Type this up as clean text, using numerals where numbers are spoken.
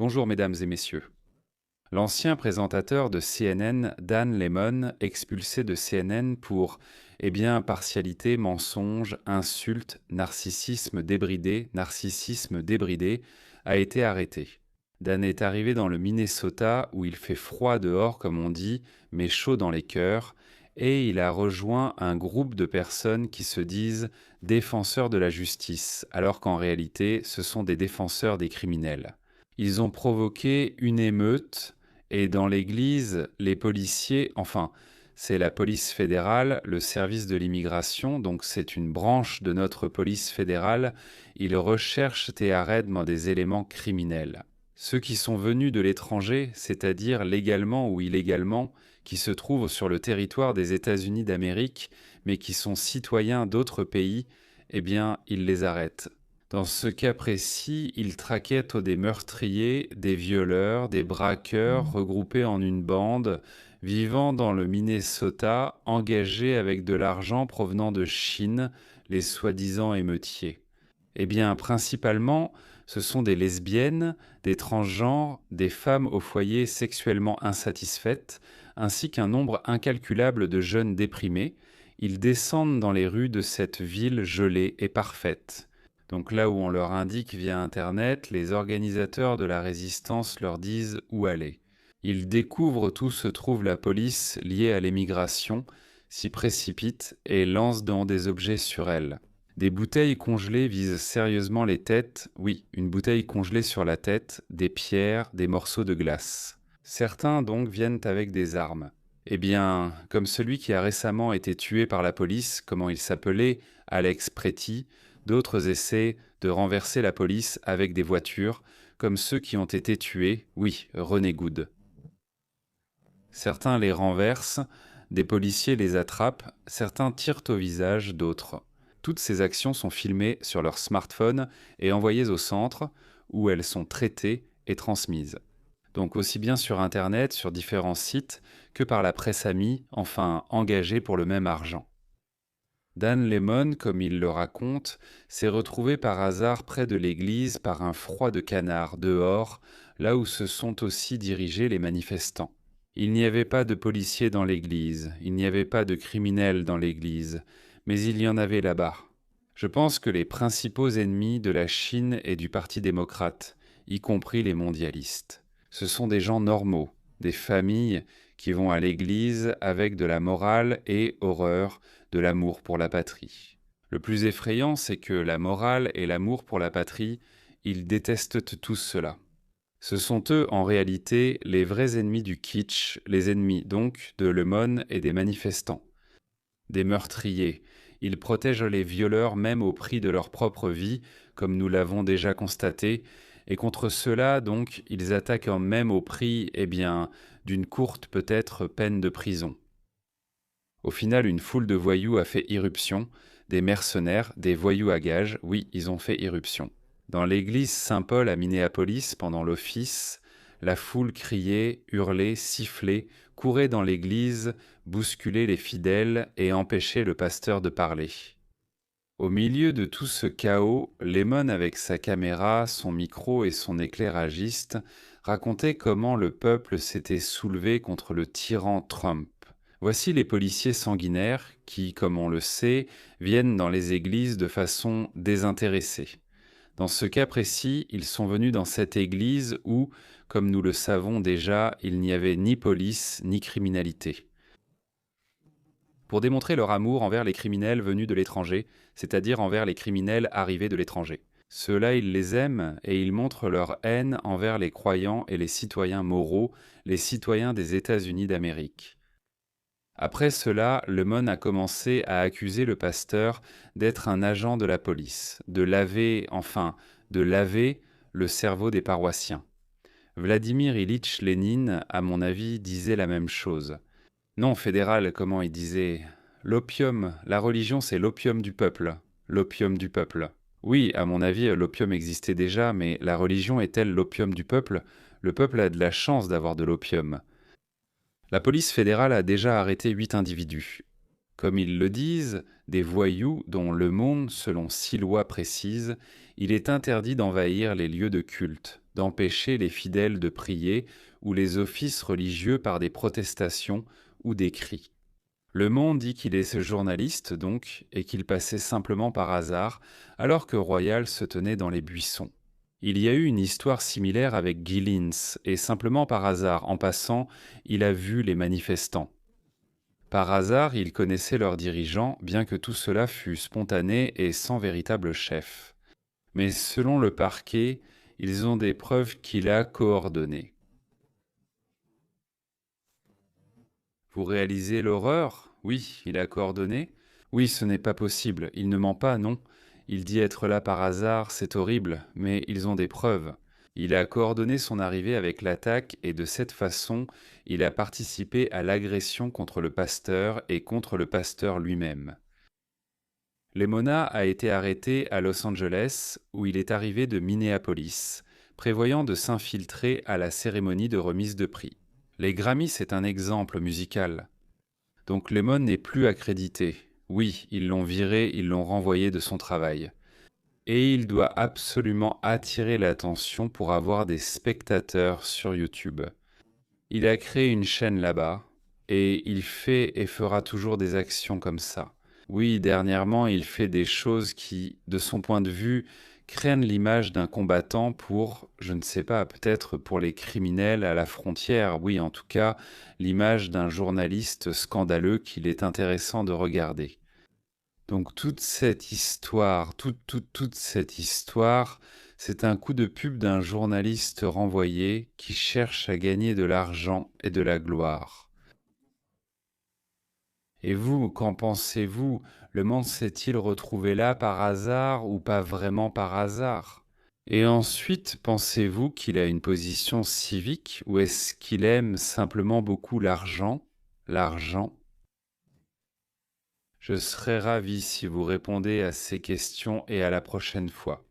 Bonjour mesdames et messieurs. L'ancien présentateur de CNN, Dan Lemon, expulsé de CNN pour, partialité, mensonge, insulte, narcissisme débridé, a été arrêté. Dan est arrivé dans le Minnesota où il fait froid dehors, comme on dit, mais chaud dans les cœurs, et il a rejoint un groupe de personnes qui se disent défenseurs de la justice, alors qu'en réalité, ce sont des défenseurs des criminels. Ils ont provoqué une émeute et dans l'église, les policiers, c'est la police fédérale, le service de l'immigration, donc c'est une branche de notre police fédérale, ils recherchent et arrêtent des éléments criminels. Ceux qui sont venus de l'étranger, c'est-à-dire légalement ou illégalement, qui se trouvent sur le territoire des États-Unis d'Amérique, mais qui sont citoyens d'autres pays, ils les arrêtent. Dans ce cas précis, ils traquaient des meurtriers, des violeurs, des braqueurs regroupés en une bande, vivant dans le Minnesota, engagés avec de l'argent provenant de Chine, les soi-disant émeutiers. Principalement, ce sont des lesbiennes, des transgenres, des femmes au foyer sexuellement insatisfaites, ainsi qu'un nombre incalculable de jeunes déprimés. Ils descendent dans les rues de cette ville gelée et parfaite. Donc là où on leur indique via Internet, les organisateurs de la résistance leur disent où aller. Ils découvrent où se trouve la police liée à l'émigration, s'y précipitent et lancent dans des objets sur elle. Des bouteilles congelées visent sérieusement les têtes, oui, une bouteille congelée sur la tête, des pierres, des morceaux de glace. Certains donc viennent avec des armes. Comme celui qui a récemment été tué par la police, comment il s'appelait, Alex Pretty, d'autres essaient de renverser la police avec des voitures, comme ceux qui ont été tués, oui, René Good. Certains les renversent, des policiers les attrapent, certains tirent au visage d'autres. Toutes ces actions sont filmées sur leur smartphone et envoyées au centre, où elles sont traitées et transmises. Donc aussi bien sur Internet, sur différents sites, que par la presse amie, engagée pour le même argent. Dan Lemon, comme il le raconte, s'est retrouvé par hasard près de l'église par un froid de canard dehors, là où se sont aussi dirigés les manifestants. Il n'y avait pas de policiers dans l'église, il n'y avait pas de criminels dans l'église, mais il y en avait là-bas. Je pense que les principaux ennemis de la Chine et du Parti démocrate, y compris les mondialistes, ce sont des gens normaux, des familles qui vont à l'église avec de la morale et, horreur, de l'amour pour la patrie. Le plus effrayant, c'est que la morale et l'amour pour la patrie, ils détestent tous cela. Ce sont eux, en réalité, les vrais ennemis du kitsch, les ennemis donc de Lemon et des manifestants. Des meurtriers, ils protègent les violeurs même au prix de leur propre vie, comme nous l'avons déjà constaté, et contre cela, donc, ils attaquent même au prix, d'une courte peut-être peine de prison. Au final, une foule de voyous a fait irruption, des mercenaires, des voyous à gages, oui, ils ont fait irruption. Dans l'église Saint-Paul à Minneapolis, pendant l'office, la foule criait, hurlait, sifflait, courait dans l'église, bousculait les fidèles et empêchait le pasteur de parler. Au milieu de tout ce chaos, Lemon, avec sa caméra, son micro et son éclairagiste, racontait comment le peuple s'était soulevé contre le tyran Trump. Voici les policiers sanguinaires qui, comme on le sait, viennent dans les églises de façon désintéressée. Dans ce cas précis, ils sont venus dans cette église où, comme nous le savons déjà, il n'y avait ni police ni criminalité. Pour démontrer leur amour envers les criminels venus de l'étranger, c'est-à-dire envers les criminels arrivés de l'étranger. Ceux-là, ils les aiment et ils montrent leur haine envers les croyants et les citoyens moraux, les citoyens des États-Unis d'Amérique. Après cela, Lemon a commencé à accuser le pasteur d'être un agent de la police, de laver le cerveau des paroissiens. Vladimir Ilitch Lénine, à mon avis, disait la même chose. Non, fédéral, comment il disait ? L'opium, la religion c'est l'opium du peuple. L'opium du peuple. Oui, à mon avis, l'opium existait déjà, mais la religion est-elle l'opium du peuple ? Le peuple a de la chance d'avoir de l'opium. La police fédérale a déjà arrêté 8 individus. Comme ils le disent, des voyous dont le monde, selon 6 lois précises, il est interdit d'envahir les lieux de culte. d'empêcher les fidèles de prier ou les offices religieux par des protestations ou des cris. Le Monde dit qu'il est ce journaliste, donc, et qu'il passait simplement par hasard, alors que Royal se tenait dans les buissons. Il y a eu une histoire similaire avec Guy Lins, et simplement par hasard, en passant, il a vu les manifestants. Par hasard, il connaissait leurs dirigeants, bien que tout cela fût spontané et sans véritable chef. Mais selon le parquet, ils ont des preuves qu'il a coordonnées. Vous réalisez l'horreur? Oui, il a coordonné. Oui, ce n'est pas possible. Il ne ment pas, non. Il dit être là par hasard, c'est horrible, mais ils ont des preuves. Il a coordonné son arrivée avec l'attaque et de cette façon, il a participé à l'agression contre le pasteur et contre le pasteur lui-même. Lemona a été arrêté à Los Angeles, où il est arrivé de Minneapolis, prévoyant de s'infiltrer à la cérémonie de remise de prix. Les Grammys, c'est un exemple musical. Donc Lemon n'est plus accrédité. Oui, ils l'ont viré, ils l'ont renvoyé de son travail. Et il doit absolument attirer l'attention pour avoir des spectateurs sur YouTube. Il a créé une chaîne là-bas, et il fait et fera toujours des actions comme ça. Oui, dernièrement, il fait des choses qui, de son point de vue, craignent l'image d'un combattant pour, je ne sais pas, peut-être pour les criminels à la frontière, oui, en tout cas, l'image d'un journaliste scandaleux qu'il est intéressant de regarder. Donc toute cette histoire, toute cette histoire, c'est un coup de pub d'un journaliste renvoyé qui cherche à gagner de l'argent et de la gloire. Et vous, qu'en pensez-vous? Le monde s'est-il retrouvé là par hasard ou pas vraiment par hasard? Et ensuite, pensez-vous qu'il a une position civique ou est-ce qu'il aime simplement beaucoup l'argent? L'argent? Je serais ravi si vous répondez à ces questions et à la prochaine fois.